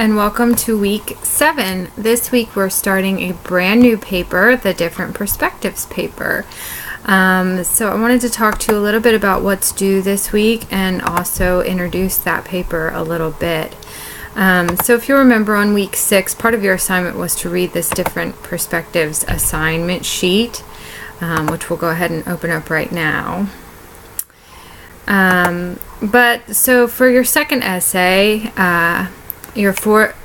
and welcome to week 7. This week we're starting a brand new paper, the Different Perspectives paper. So I wanted to talk to you a little bit about what's due this week and also introduce that paper a little bit. So if you remember on week 6, part of your assignment was to read this Different Perspectives assignment sheet, which we'll go ahead and open up right now. So for your second essay, your 4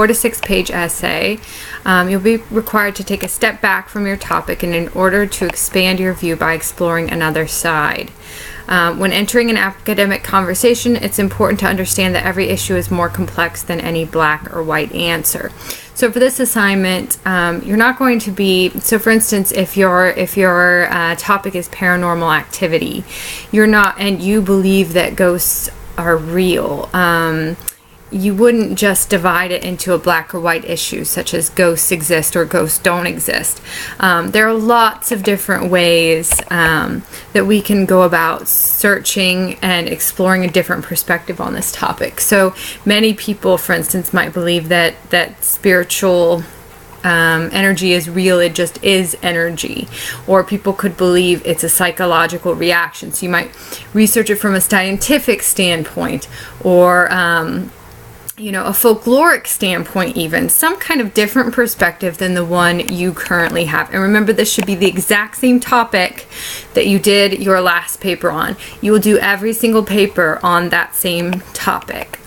to 6 page essay, you'll be required to take a step back from your topic in order to expand your view by exploring another side. When entering an academic conversation, it's important to understand that every issue is more complex than any black or white answer. So for this assignment, you're not going to be, so for instance, if your topic is paranormal activity, and you believe that ghosts are real, you wouldn't just divide it into a black or white issue, such as ghosts exist or ghosts don't exist. There are lots of different ways that we can go about searching and exploring a different perspective on this topic. So many people, for instance, might believe that spiritual energy is real, it just is energy. Or people could believe it's a psychological reaction. So you might research it from a scientific standpoint, or a folkloric standpoint, even some kind of different perspective than the one you currently have. And remember, this should be the exact same topic that you did your last paper on. You will do every single paper on that same topic.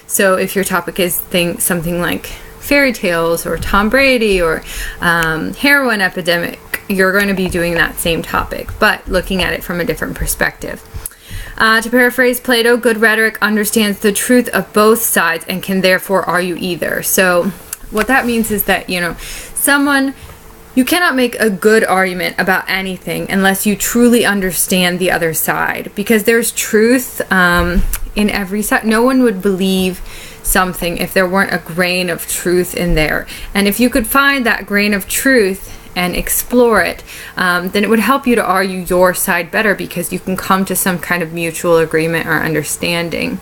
So if your topic is something like fairy tales or Tom Brady or heroin epidemic, you're going to be doing that same topic, but looking at it from a different perspective. To paraphrase Plato, good rhetoric understands the truth of both sides and can therefore argue either. So what that means is that, you cannot make a good argument about anything unless you truly understand the other side, because there's truth in every side. No one would believe something if there weren't a grain of truth in there. And if you could find that grain of truth and explore it, then it would help you to argue your side better, because you can come to some kind of mutual agreement or understanding.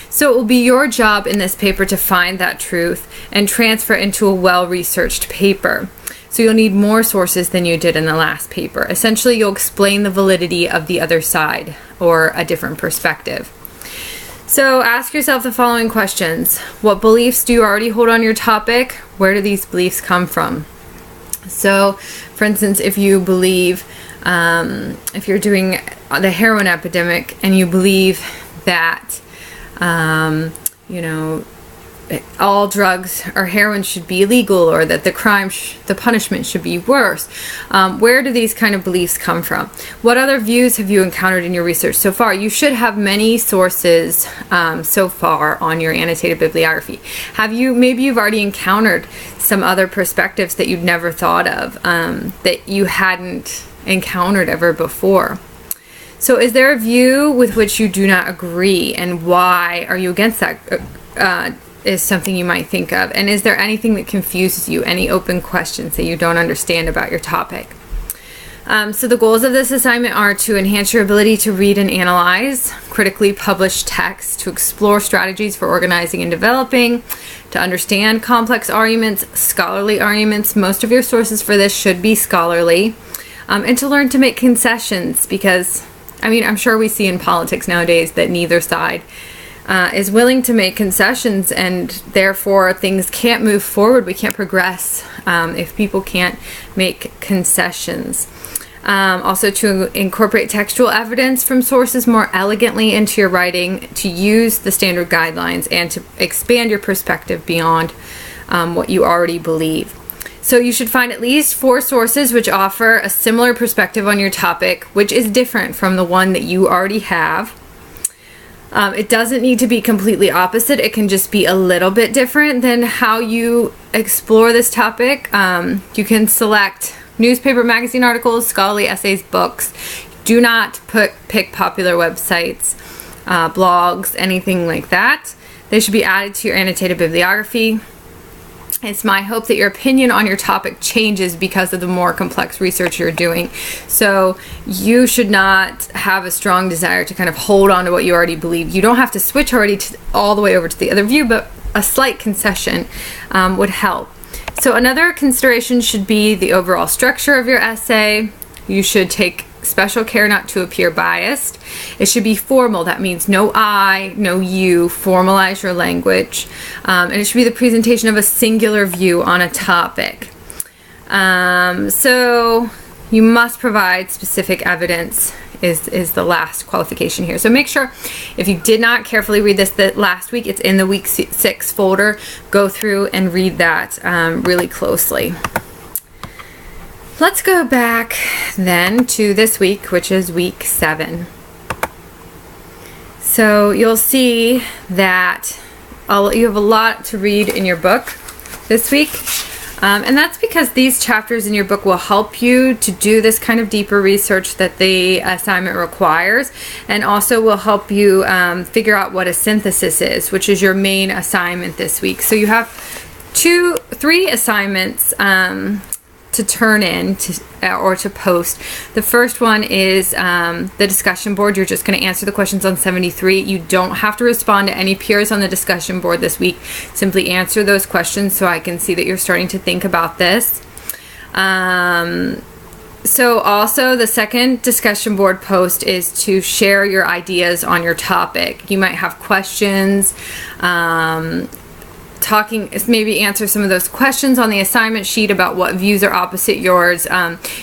So it will be your job in this paper to find that truth and transfer it into a well-researched paper. So you'll need more sources than you did in the last paper. Essentially, you'll explain the validity of the other side or a different perspective. So ask yourself the following questions. What beliefs do you already hold on your topic? Where do these beliefs come from? So, for instance, if you believe, if you're doing the heroin epidemic and you believe that, all drugs or heroin should be illegal, or that the punishment should be worse, where do these kind of beliefs come from? What other views have you encountered in your research so far? You should have many sources so far on your annotated bibliography. Maybe you've already encountered some other perspectives that you'd never thought of, that you hadn't encountered ever before. So is there a view with which you do not agree, and why are you against that? Is something you might think of. And is there anything that confuses you, any open questions that you don't understand about your topic? So the goals of this assignment are to enhance your ability to read and analyze critically published texts, to explore strategies for organizing and developing, to understand complex arguments, scholarly arguments. Most of your sources for this should be scholarly, and to learn to make concessions, because, I'm sure we see in politics nowadays that neither side is willing to make concessions, and therefore things can't move forward. We can't progress if people can't make concessions. Also, to incorporate textual evidence from sources more elegantly into your writing, to use the standard guidelines, and to expand your perspective beyond what you already believe. So you should find at least 4 sources which offer a similar perspective on your topic, which is different from the one that you already have. It doesn't need to be completely opposite. It can just be a little bit different than how you explore this topic. You can select newspaper, magazine articles, scholarly essays, books. Do not pick popular websites, blogs, anything like that. They should be added to your annotated bibliography. It's my hope that your opinion on your topic changes because of the more complex research you're doing. So you should not have a strong desire to kind of hold on to what you already believe. You don't have to switch already all the way over to the other view, but a slight concession would help. So another consideration should be the overall structure of your essay. You should take special care not to appear biased. It should be formal. That means no I, no you. Formalize your language. And it should be the presentation of a singular view on a topic. So you must provide specific evidence is the last qualification here. So make sure, if you did not carefully read this last week, it's in the week 6 folder. Go through and read that really closely. Let's go back then to this week, which is week 7. So you'll see that you have a lot to read in your book this week. And that's because these chapters in your book will help you to do this kind of deeper research that the assignment requires, and also will help you figure out what a synthesis is, which is your main assignment this week. So you have 3 assignments to turn in or to post. The first one is the discussion board. You're just going to answer the questions on 73. You don't have to respond to any peers on the discussion board this week. Simply answer those questions so I can see that you're starting to think about this. So also the second discussion board post is to share your ideas on your topic. You might have questions, maybe answer some of those questions on the assignment sheet about what views are opposite yours.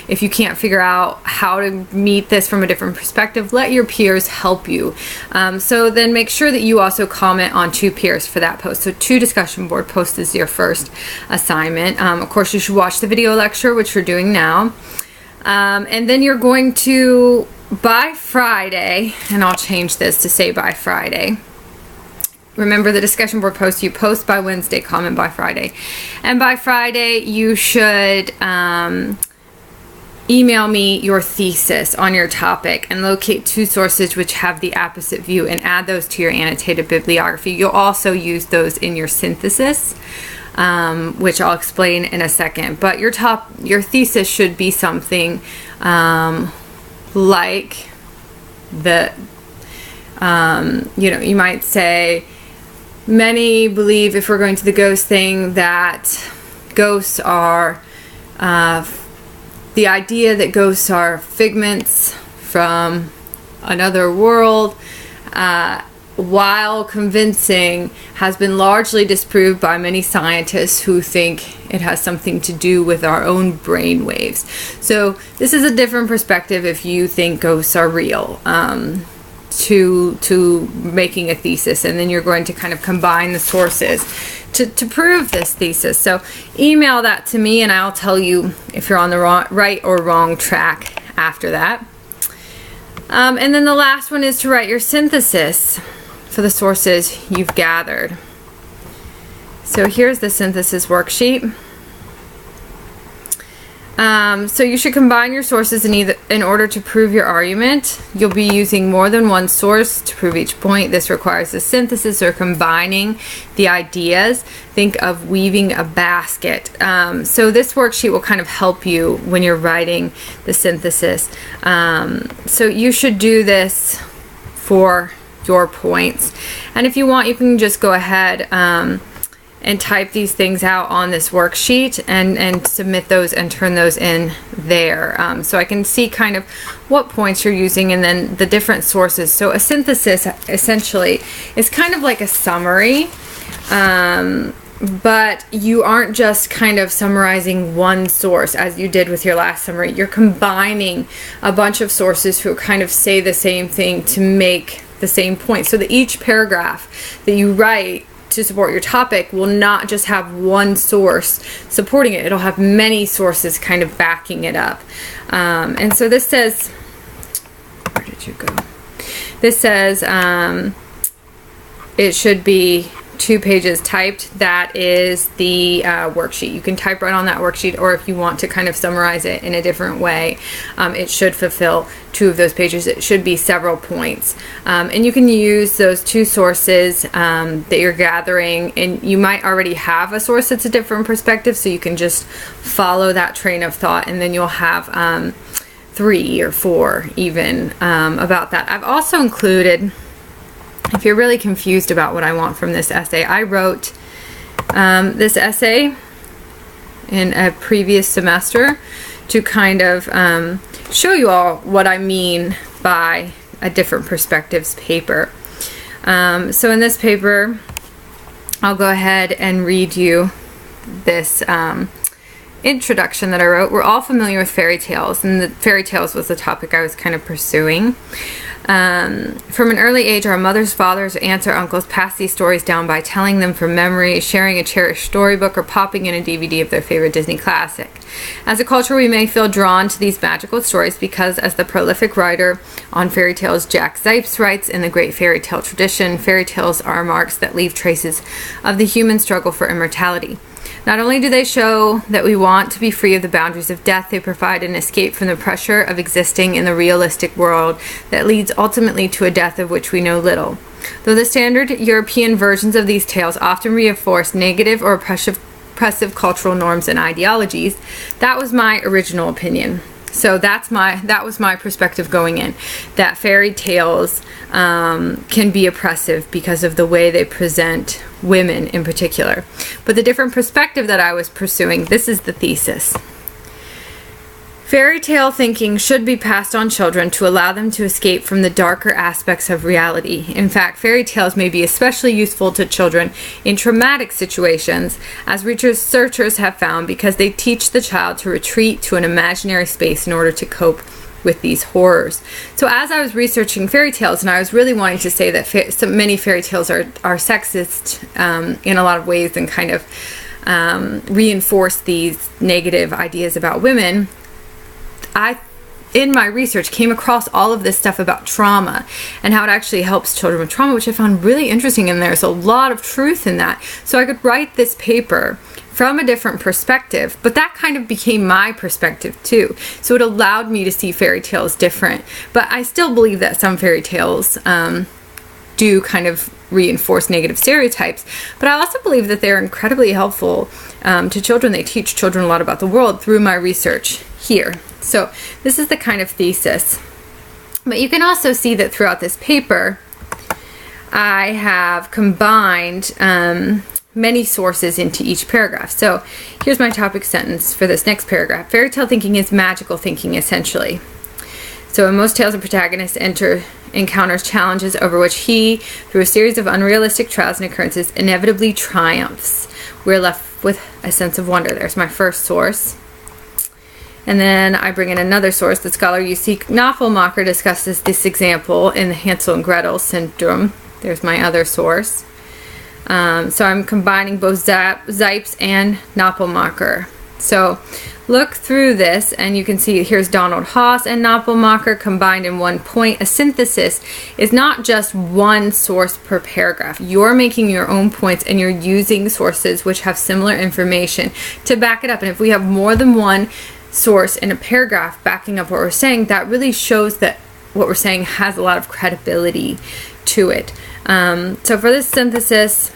If you can't figure out how to meet this from a different perspective, let your peers help you. So then make sure that you also comment on 2 peers for that post. So 2 discussion board posts is your first assignment. Of course, you should watch the video lecture, which we're doing now. And then you're going to, by Friday, and I'll change this to say by Friday. Remember, the discussion board post, you post by Wednesday, comment by Friday. And by Friday, you should email me your thesis on your topic and locate 2 sources which have the opposite view and add those to your annotated bibliography. You'll also use those in your synthesis, which I'll explain in a second. But your thesis should be something like you might say, many believe, if we're going to the ghost thing, that ghosts are, the idea that ghosts are figments from another world, while convincing, has been largely disproved by many scientists who think it has something to do with our own brain waves. So this is a different perspective if you think ghosts are real. To making a thesis, and then you're going to kind of combine the sources to prove this thesis. So email that to me and I'll tell you if you're on the right or wrong track after that. And then the last one is to write your synthesis for the sources you've gathered. So here's the synthesis worksheet. So you should combine your sources in order to prove your argument. You'll be using more than one source to prove each point. This requires a synthesis or combining the ideas. Think of weaving a basket. So this worksheet will kind of help you when you're writing the synthesis. So you should do this for your points. And if you want, you can just go ahead and type these things out on this worksheet and submit those and turn those in there. So I can see kind of what points you're using and then the different sources. So a synthesis essentially is kind of like a summary, but you aren't just kind of summarizing one source as you did with your last summary. You're combining a bunch of sources who kind of say the same thing to make the same point, so that each paragraph that you write to support your topic will not just have one source supporting it. It'll have many sources kind of backing it up. And so this says, where did you go? This says it should be 2 pages typed. That is the worksheet. You can type right on that worksheet, or if you want to kind of summarize it in a different way, it should fulfill 2 of those pages. It should be several points. And you can use those 2 sources that you're gathering, and you might already have a source that's a different perspective, so you can just follow that train of thought, and then you'll have 3 or 4 even about that. I've also included if you're really confused about what I want from this essay, I wrote this essay in a previous semester to kind of show you all what I mean by a different perspectives paper. So in this paper, I'll go ahead and read you this introduction that I wrote. We're all familiar with fairy tales, and the fairy tales was the topic I was kind of pursuing. From an early age, our mothers, fathers, aunts, or uncles passed these stories down by telling them from memory, sharing a cherished storybook, or popping in a DVD of their favorite Disney classic. As a culture, we may feel drawn to these magical stories because, as the prolific writer on fairy tales Jack Zipes writes in the Great Fairy Tale Tradition, fairy tales are marks that leave traces of the human struggle for immortality. Not only do they show that we want to be free of the boundaries of death, they provide an escape from the pressure of existing in the realistic world that leads ultimately to a death of which we know little. Though the standard European versions of these tales often reinforce negative or oppressive cultural norms and ideologies, that was my original opinion. So that was my perspective going in, that fairy tales can be oppressive because of the way they present women in particular. But the different perspective that I was pursuing, this is the thesis. Fairy tale thinking should be passed on children to allow them to escape from the darker aspects of reality. In fact, fairy tales may be especially useful to children in traumatic situations, as researchers have found, because they teach the child to retreat to an imaginary space in order to cope with these horrors. So as I was researching fairy tales, and I was really wanting to say that so many fairy tales are sexist in a lot of ways and kind of reinforce these negative ideas about women, I, in my research, came across all of this stuff about trauma and how it actually helps children with trauma, which I found really interesting, and there's a lot of truth in that. So I could write this paper from a different perspective, but that kind of became my perspective too. So it allowed me to see fairy tales different. But I still believe that some fairy tales do kind of reinforce negative stereotypes, but I also believe that they're incredibly helpful to children. They teach children a lot about the world through my research here. So this is the kind of thesis. But you can also see that throughout this paper, I have combined many sources into each paragraph. So here's my topic sentence for this next paragraph. Fairy tale thinking is magical thinking, essentially. So in most tales, a protagonist encounters challenges over which he, through a series of unrealistic trials and occurrences, inevitably triumphs. We're left with a sense of wonder. There's my first source. And then I bring in another source. The scholar Jussi Knoffelmacher discusses this example in the Hansel and Gretel syndrome. There's my other source. So I'm combining both Zipes and Knoffelmacher. So look through this and you can see here's Donald Haas and Knoffelmacher combined in one point. A synthesis is not just one source per paragraph. You're making your own points and you're using sources which have similar information to back it up. And if we have more than one source in a paragraph backing up what we're saying, that really shows that what we're saying has a lot of credibility to it. So for this synthesis,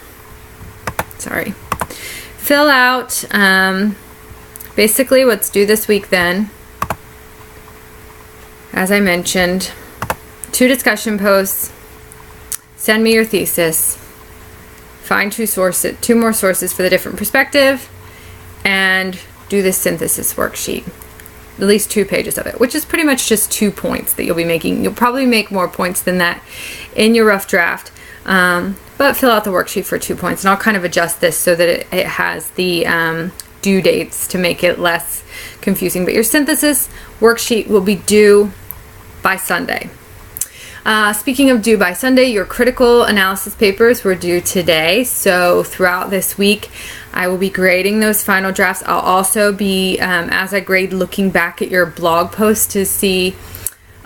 fill out basically what's due this week then. As I mentioned, 2 discussion posts, send me your thesis, find 2 more sources for the different perspective, and do this synthesis worksheet. At least 2 pages of it, which is pretty much just 2 points that you'll be making. You'll probably make more points than that in your rough draft, but fill out the worksheet for 2 points, and I'll kind of adjust this so that it has the due dates to make it less confusing. But your synthesis worksheet will be due by Sunday. Speaking of due by Sunday, your critical analysis papers were due today. So throughout this week, I will be grading those final drafts. I'll also be, as I grade, looking back at your blog posts to see,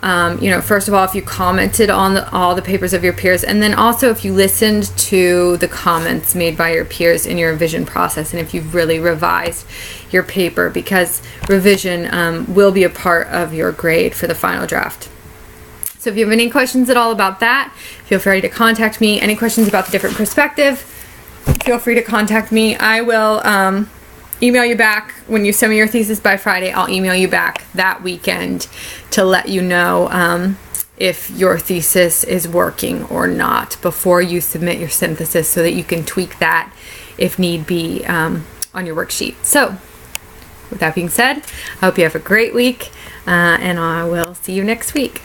first of all, if you commented on all the papers of your peers, and then also if you listened to the comments made by your peers in your revision process, and if you've really revised your paper, because revision will be a part of your grade for the final draft. So if you have any questions at all about that, feel free to contact me. Any questions about the different perspective, feel free to contact me. I will email you back when you send me your thesis by Friday. I'll email you back that weekend to let you know if your thesis is working or not before you submit your synthesis, so that you can tweak that if need be on your worksheet. So with that being said, I hope you have a great week, and I will see you next week.